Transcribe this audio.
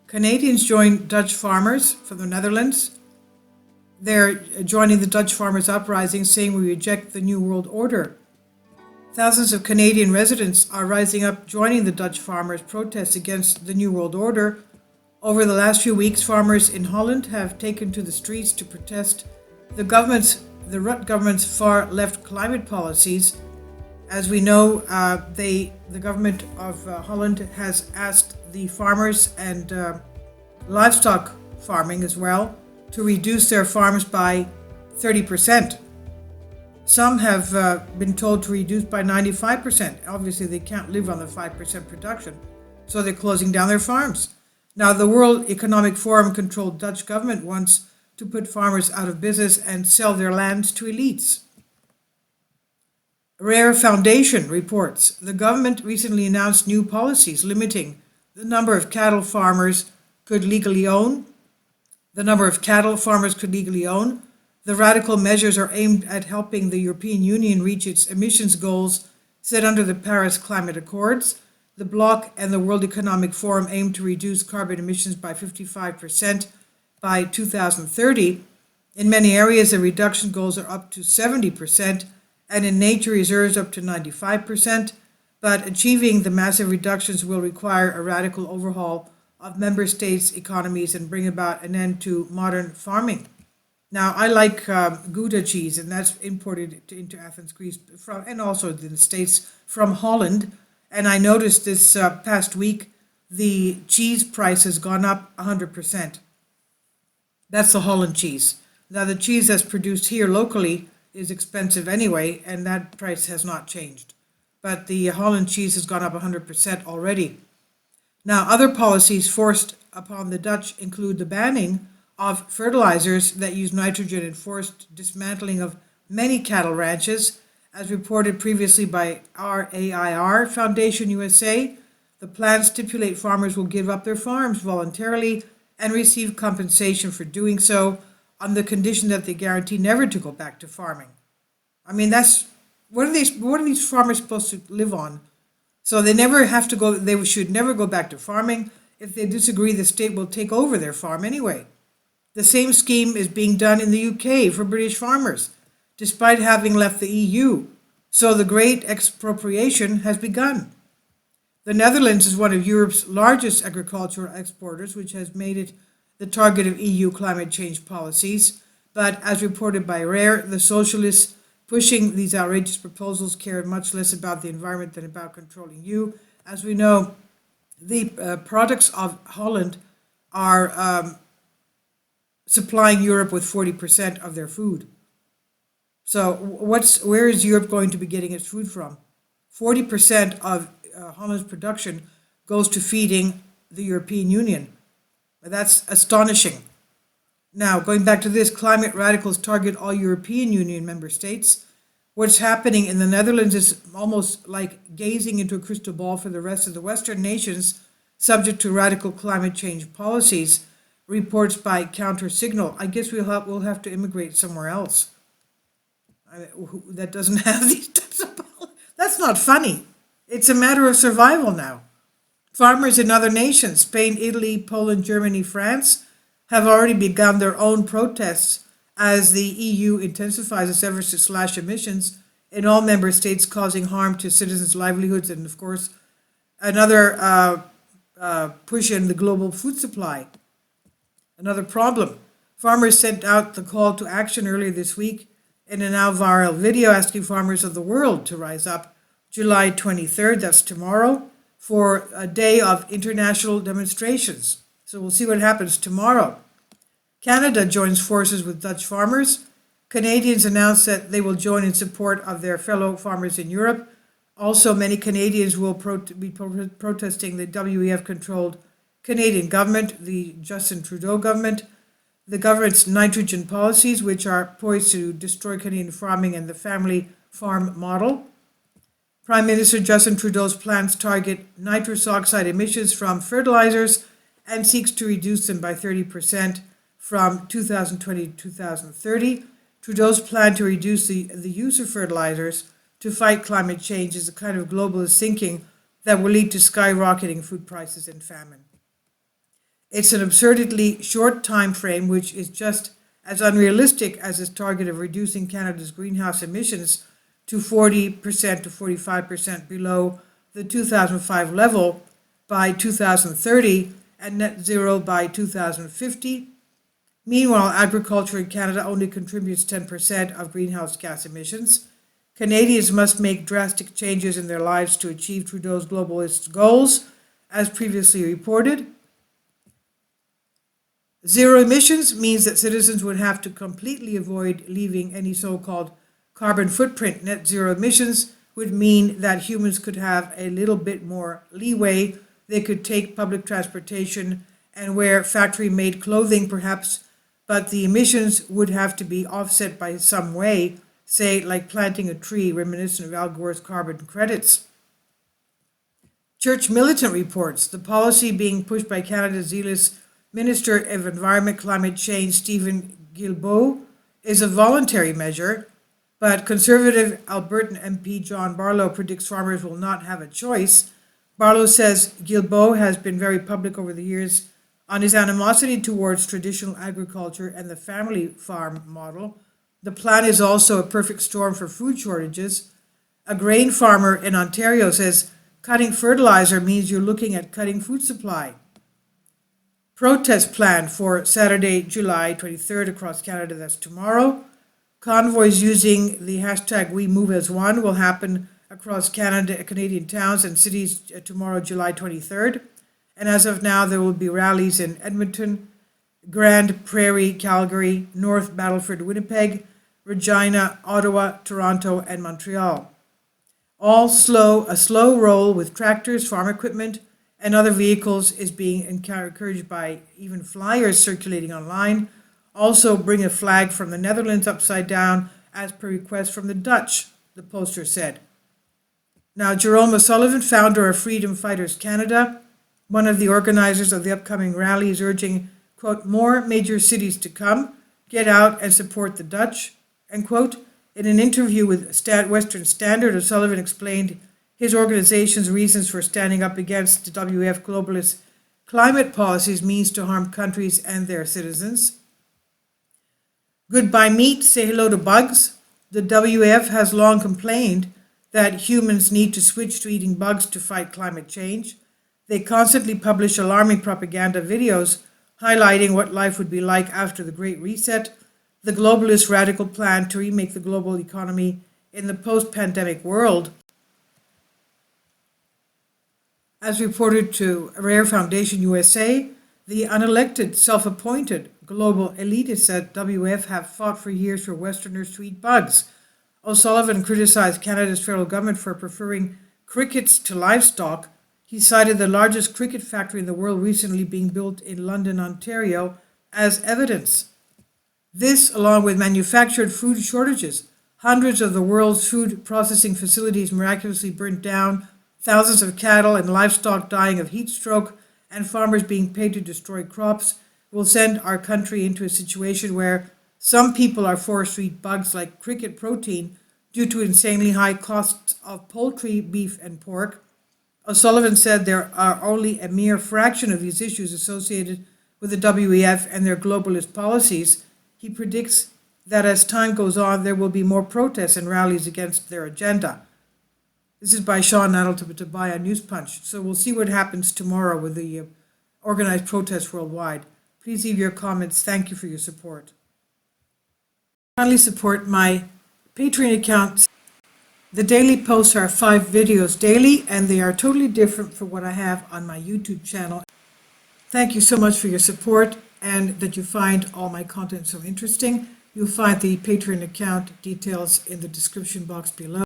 Canadians joined Dutch farmers from the Netherlands. They're joining the Dutch farmers' uprising, saying we reject the New World Order. Thousands of Canadian residents are rising up, joining the Dutch farmers' protests against the New World Order. Over the last few weeks, farmers in Holland have taken to the streets to protest the Rutte government's far-left climate policies. As we know, the government of Holland has asked the farmers and livestock farming as well to reduce their farms by 30%. Some have been told to reduce by 95%. Obviously, they can't live on the 5% production, so they're closing down their farms. Now, the World Economic Forum-controlled Dutch government wants to put farmers out of business and sell their lands to elites. Rare Foundation reports the government recently announced new policies limiting the number of cattle farmers could legally own. The radical measures are aimed at helping the European Union reach its emissions goals set under the Paris Climate Accords. The bloc and the World Economic Forum aim to reduce carbon emissions by 55% by 2030. In many areas, the reduction goals are up to 70%, and in nature reserves up to 95%. But achieving the massive reductions will require a radical overhaul of member states' economies and bring about an end to modern farming. Now, I like Gouda cheese, and that's imported into Athens, Greece, and also in the States from Holland. And I noticed this past week, the cheese price has gone up 100%. That's the Holland cheese. Now, the cheese that's produced here locally is expensive anyway, and that price has not changed. But the Holland cheese has gone up 100% already. Now, other policies forced upon the Dutch include the banning of fertilizers that use nitrogen and forced dismantling of many cattle ranches, as reported previously by RAIR Foundation USA. The plans stipulate farmers will give up their farms voluntarily and receive compensation for doing so on the condition that they guarantee never to go back to farming. I mean, what are these farmers supposed to live on? So they never have to go, they should never go back to farming. If they disagree, the state will take over their farm anyway. The same scheme is being done in the UK for British farmers, despite having left the EU. So the great expropriation has begun. The Netherlands is one of Europe's largest agricultural exporters, which has made it the target of EU climate change policies. But as reported by Rare, the socialists pushing these outrageous proposals cared much less about the environment than about controlling you. As we know, the products of Holland are supplying Europe with 40% of their food. So where is Europe going to be getting its food from? 40% of Holland's production goes to feeding the European Union. That's astonishing. Now, going back to this, climate radicals target all European Union member states. What's happening in the Netherlands is almost like gazing into a crystal ball for the rest of the Western nations subject to radical climate change policies, reports by Counter Signal. I guess we'll have to immigrate somewhere else. That doesn't have these types of policies. That's not funny. It's a matter of survival now. Farmers in other nations, Spain, Italy, Poland, Germany, France, have already begun their own protests as the EU intensifies its efforts to slash emissions in all member states, causing harm to citizens' livelihoods and, of course, another push in the global food supply. Another problem. Farmers sent out the call to action earlier this week in a now viral video asking farmers of the world to rise up July 23rd, that's tomorrow, for a day of international demonstrations. So we'll see what happens tomorrow. Canada joins forces with Dutch farmers. Canadians announced that they will join in support of their fellow farmers in Europe. Also, many Canadians will be protesting the WEF-controlled Canadian government, the Justin Trudeau government, the government's nitrogen policies, which are poised to destroy Canadian farming and the family farm model. Prime Minister Justin Trudeau's plans target nitrous oxide emissions from fertilizers and seeks to reduce them by 30% from 2020 to 2030. Trudeau's plan to reduce the use of fertilizers to fight climate change is a kind of globalist thinking that will lead to skyrocketing food prices and famine. It's an absurdly short time frame, which is just as unrealistic as its target of reducing Canada's greenhouse emissions to 40% to 45% below the 2005 level by 2030 and net zero by 2050. Meanwhile, agriculture in Canada only contributes 10% of greenhouse gas emissions. Canadians must make drastic changes in their lives to achieve Trudeau's globalist goals, as previously reported. Zero emissions means that citizens would have to completely avoid leaving any so-called carbon footprint. Net zero emissions would mean that humans could have a little bit more leeway. They could take public transportation and wear factory-made clothing perhaps, but the emissions would have to be offset by some way, say like planting a tree, reminiscent of Al Gore's carbon credits. Church Militant reports the policy being pushed by Canada's zealous Minister of Environment Climate Change, Stephen Guilbeault, is a voluntary measure, but Conservative Albertan MP John Barlow predicts farmers will not have a choice. Barlow says Guilbeault has been very public over the years on his animosity towards traditional agriculture and the family farm model. The plan is also a perfect storm for food shortages. A grain farmer in Ontario says cutting fertilizer means you're looking at cutting food supply. Protest planned for Saturday, July 23rd across Canada, that's tomorrow. Convoys using the hashtag #WeMoveAsOne will happen across Canadian towns and cities tomorrow, July 23rd. And as of now, there will be rallies in Edmonton, Grande Prairie, Calgary, North Battleford, Winnipeg, Regina, Ottawa, Toronto, and Montreal. A slow roll with tractors, farm equipment, and other vehicles is being encouraged by even flyers circulating online. Also bring a flag from the Netherlands upside down as per request from the Dutch, the poster said. Now, Jerome O'Sullivan, founder of Freedom Fighters Canada, one of the organizers of the upcoming rally, is urging, quote, more major cities to come, get out and support the Dutch, end quote. In an interview with Western Standard, O'Sullivan explained his organization's reasons for standing up against the WF globalist climate policies means to harm countries and their citizens. Goodbye meat, say hello to bugs. The WF has long complained that humans need to switch to eating bugs to fight climate change. They constantly publish alarming propaganda videos highlighting what life would be like after the Great Reset, the globalist radical plan to remake the global economy in the post-pandemic world. As reported to Rare Foundation USA, the unelected, self-appointed global elitists at WF have fought for years for Westerners to eat bugs. O'Sullivan criticized Canada's federal government for preferring crickets to livestock. He cited the largest cricket factory in the world recently being built in London, Ontario, as evidence. This, along with manufactured food shortages, hundreds of the world's food processing facilities miraculously burnt down, thousands of cattle and livestock dying of heat stroke, and farmers being paid to destroy crops, will send our country into a situation where some people are forced to eat bugs like cricket protein due to insanely high costs of poultry, beef, and pork. O'Sullivan said there are only a mere fraction of these issues associated with the WEF and their globalist policies. He predicts that as time goes on, there will be more protests and rallies against their agenda. This is by Sean Nadeau News Punch. So we'll see what happens tomorrow with the organized protests worldwide. Please leave your comments. Thank you for your support. Kindly support my Patreon account. The daily posts are 5 videos daily, and they are totally different from what I have on my YouTube channel. Thank you so much for your support and that you find all my content so interesting. You'll find the Patreon account details in the description box below.